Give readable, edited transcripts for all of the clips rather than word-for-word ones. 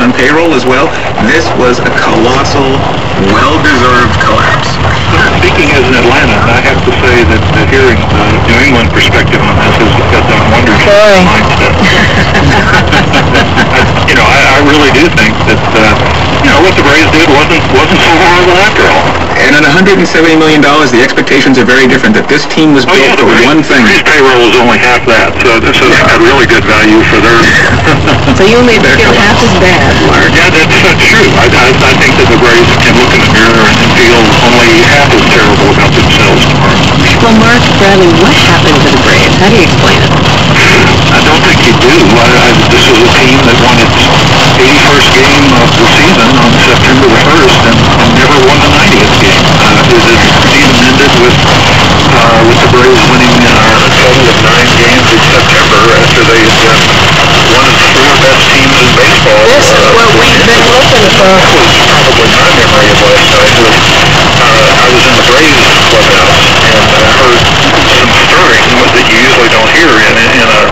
on payroll as well. This was a colossal, well-deserved collapse. Speaking as an Atlanta, I have to say that hearing the New England perspective on this has done wonders for my mindset. I really do think that what the Braves did wasn't so horrible after all. And at $170 million, the expectations are very different. That this team was built for one thing. The payroll is only half that, so they got really good value for their. So you made it feel half as bad, Mark. Yeah, that's true. I think that the Braves can look in the mirror and feel only half as terrible about themselves tomorrow. Well, Mark Bradley, what happened to the Braves? How do you explain it? I don't think you do. This was a team that won its 81st game of the season on September the 1st and never won the 90th game. The season ended with the Braves winning a total of 9 games in September after they had been one of the 4 best teams in baseball. This is what we've been looking for. That was probably my memory of last night. I was in the Braves clubhouse and I heard some stirring that you usually don't hear in a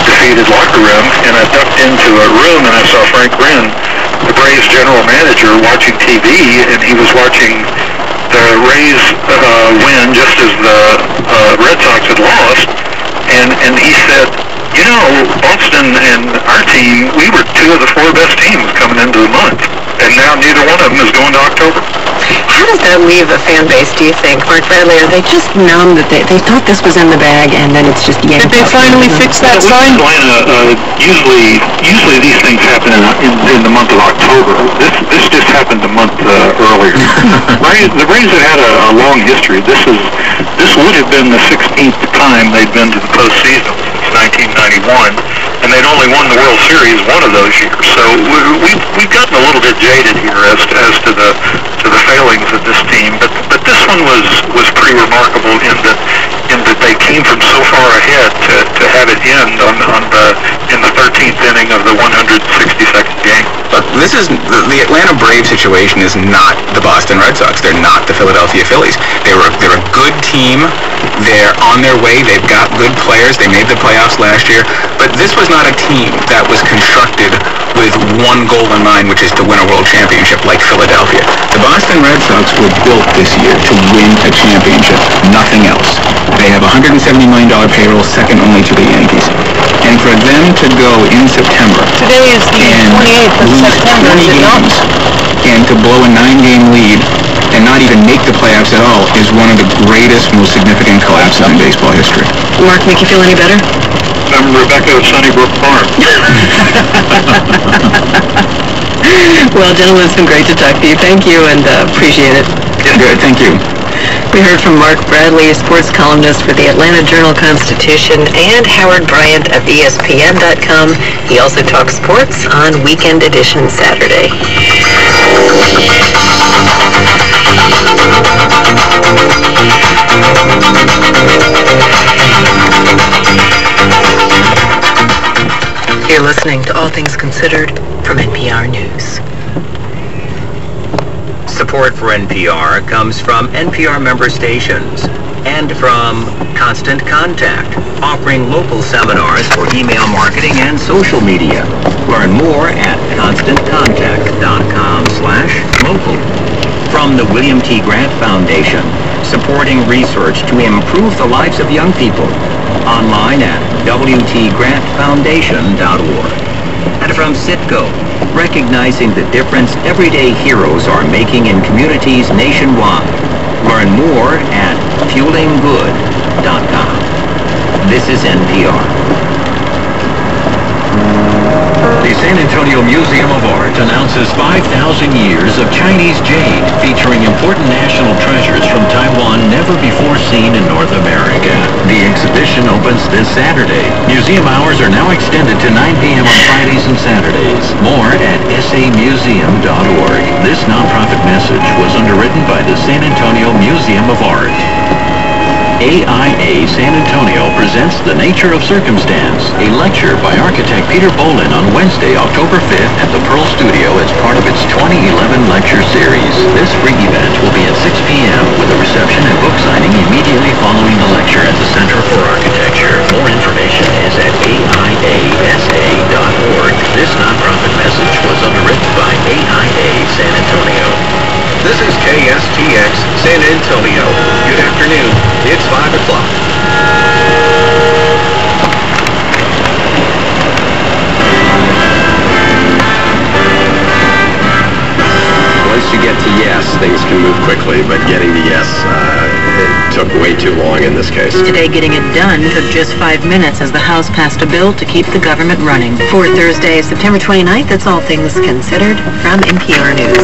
defeated locker room, and I ducked into a room and I saw Frank Wren, the Braves general manager, watching TV, and he was watching the Rays win just as the Red Sox had lost, and he said, Boston and our team, we were 2 of the 4 best teams coming into the month, and now neither one of them is going to October. How does that leave a fan base, do you think, Mark Bradley? Are they just numb that they thought this was in the bag and then it's just yanked? Did they finally fix that sign? Atlanta, usually these things happen in the month of October. This just happened a month earlier. The Braves have had a long history. This would have been the 16th time they'd been to the postseason since 1991, and they'd only won the World Series one of those years. So we've gotten a little bit jaded here as to the failings of this team, but this one was pretty remarkable in that they came from so far ahead to have it end in the 13th inning of the 162nd game. But this is the Atlanta Braves situation is not the Boston Red Sox. They're not the Philadelphia Phillies. They're a good team. They're on their way. They've got good players. They made the playoffs last year. But this was not a team that was constructed with one goal in mind, which is to win a world championship like Philadelphia. The Boston Red Sox were built this year to win a championship, nothing else. They have a $170 million payroll, second only to the Yankees. And for them to go in September Today is the 28th of September, 20 games, and to blow a 9-game lead and not even make the playoffs at all is one of the greatest, most significant collapses in baseball history. Mark, make you feel any better? I'm Rebecca of Sunnybrook Farm. Well, gentlemen, it's been great to talk to you. Thank you, and appreciate it. Good, thank you. We heard from Mark Bradley, sports columnist for the Atlanta Journal-Constitution, and Howard Bryant of ESPN.com. He also talks sports on Weekend Edition Saturday. You're listening to All Things Considered from NPR News. Support for NPR comes from NPR member stations and from Constant Contact, offering local seminars for email marketing and social media. Learn more at constantcontact.com/local. From the William T. Grant Foundation, supporting research to improve the lives of young people. Online at wtgrantfoundation.org. And from Citgo, recognizing the difference everyday heroes are making in communities nationwide. Learn more at fuelinggood.com. This is NPR. The San Antonio Museum of Art announces 5,000 years of Chinese jade, featuring important national treasures from Taiwan never before seen in North America. The exhibition opens this Saturday. Museum hours are now extended to 9 p.m. on Fridays and Saturdays. More at samuseum.org. This nonprofit message was underwritten by the San Antonio Museum of Art. AIA San Antonio presents The Nature of Circumstance, a lecture by architect Peter Bolin on Wednesday, October 5th at the Pearl Studio as part of its 2011 lecture series. This free event will be at 6 p.m. with a reception and book signing immediately following the lecture at the Center for Architecture. More information is at AIASA.org. This nonprofit message was underwritten KTX San Antonio. Good afternoon. It's 5 o'clock. Once you get to yes, things can move quickly, but getting to yes, it took way too long in this case. Today, getting it done took just 5 minutes as the House passed a bill to keep the government running. For Thursday, September 29th, that's All Things Considered from NPR News.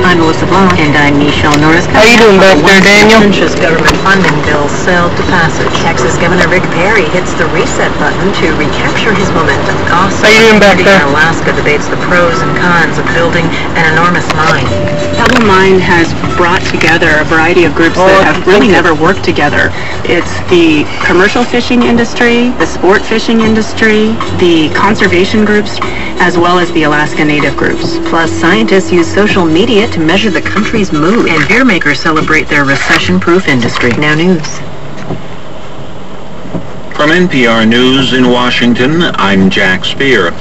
I'm Melissa Blanc. And I'm Michelle Norris. How you doing back there, Daniel? Contentious government funding bill sailed to passage. Texas Governor Rick Perry hits the reset button to recapture his momentum. Gossip. How you doing back there? Alaska debates the pros and cons of building an enormous mine. Pebble Mine has brought together a variety of groups that have really never worked together. It's the commercial fishing industry, the sport fishing industry, the conservation groups, as well as the Alaska Native groups. Plus, scientists use social media to measure the country's mood, and beer makers celebrate their recession-proof industry. Now news. From NPR News in Washington, I'm Jack Speer.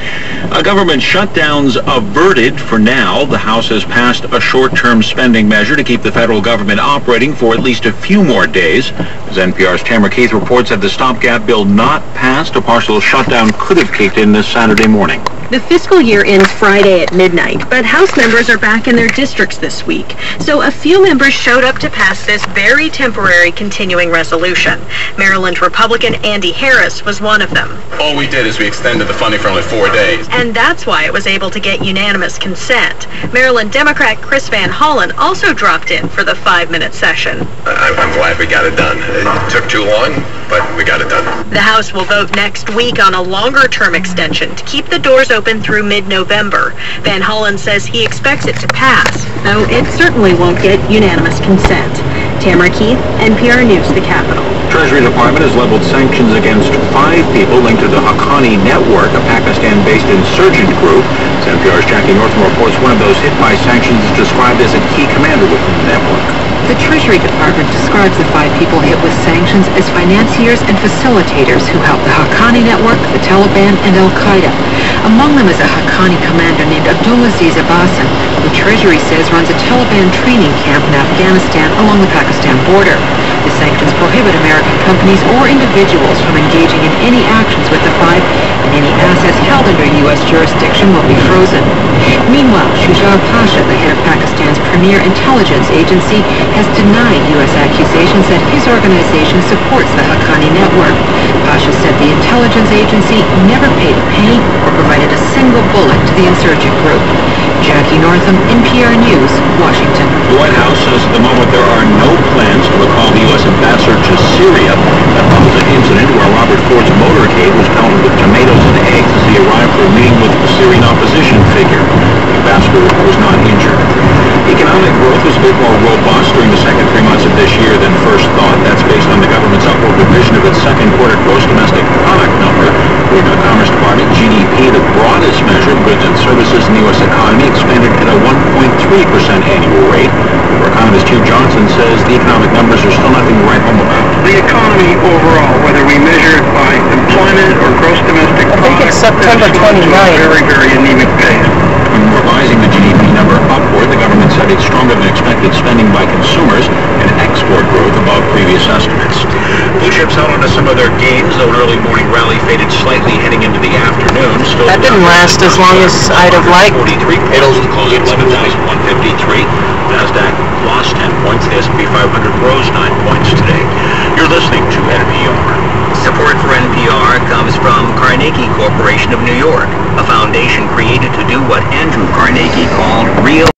Government shutdowns averted for now. The House has passed a short-term spending measure to keep the federal government operating for at least a few more days. As NPR's Tamara Keith reports, had the stopgap bill not passed, a partial shutdown could have kicked in this Saturday morning. The fiscal year ends Friday at midnight, but House members are back in their districts this week. So a few members showed up to pass this very temporary continuing resolution. Maryland Republican Andy Harris was one of them. All we did is we extended the funding for only 4 days. And that's why it was able to get unanimous consent. Maryland Democrat Chris Van Hollen also dropped in for the 5-minute session. I'm glad we got it done. It took too long, but we got it done. The House will vote next week on a longer-term extension to keep the doors open through mid-November. Van Hollen says he expects it to pass, though it certainly won't get unanimous consent. Tamara Keith, NPR News, the Capitol. Treasury Department has leveled sanctions against 5 people linked to the Haqqani network, a Pakistan-based insurgent group. As NPR's Jackie Northam reports, one of those hit by sanctions is described as a key commander within the network. The Treasury Department describes the 5 people hit with sanctions as financiers and facilitators who help the Haqqani network, the Taliban, and Al-Qaeda. Among them is a Haqqani commander named Abdulaziz Abbasan, who Treasury says runs a Taliban training camp in Afghanistan along the Pakistan border. The sanctions prohibit American companies or individuals from engaging in any actions with the 5, and any assets held under U.S. jurisdiction will be frozen. Meanwhile, Shujar Pasha, the head of Pakistan's premier intelligence agency, has denied U.S. accusations that his organization supports the Haqqani network. Pasha said the intelligence agency never paid a penny or provided a single bullet to the insurgent group. Jackie Northam, NPR News, Washington. The White House says at the moment there are no plans to recall the U.S. ambassador to Syria. That follows an incident where Robert Ford's motorcade was pelted with tomatoes and eggs as he arrived for a meeting with a Syrian opposition figure. The ambassador was not injured. Economic growth was a bit more robust during the second 3 months of this year than first thought. That's based on the government's upward revision of its second quarter gross domestic product number. According to the Commerce Department, GDP, the broadest measure of goods and services in the U.S. economy, expanded at a 1.3% annual rate. Where economist Hugh Johnson says the economic numbers are still nothing to write home about. The economy overall, whether we measure it by employment or gross domestic product, I think it's September 29th. Very, very anemic pace. When revising the GDP number upward, the government said it's stronger than expected spending by consumers and export growth above previous estimates. Blue chips held on to some of their gains, though an early morning rally faded slightly heading into the afternoon. Still That didn't last as long as I'd have liked. 43 points, closing 11,153. NASDAQ lost 10 points. The S&P 500 rose 9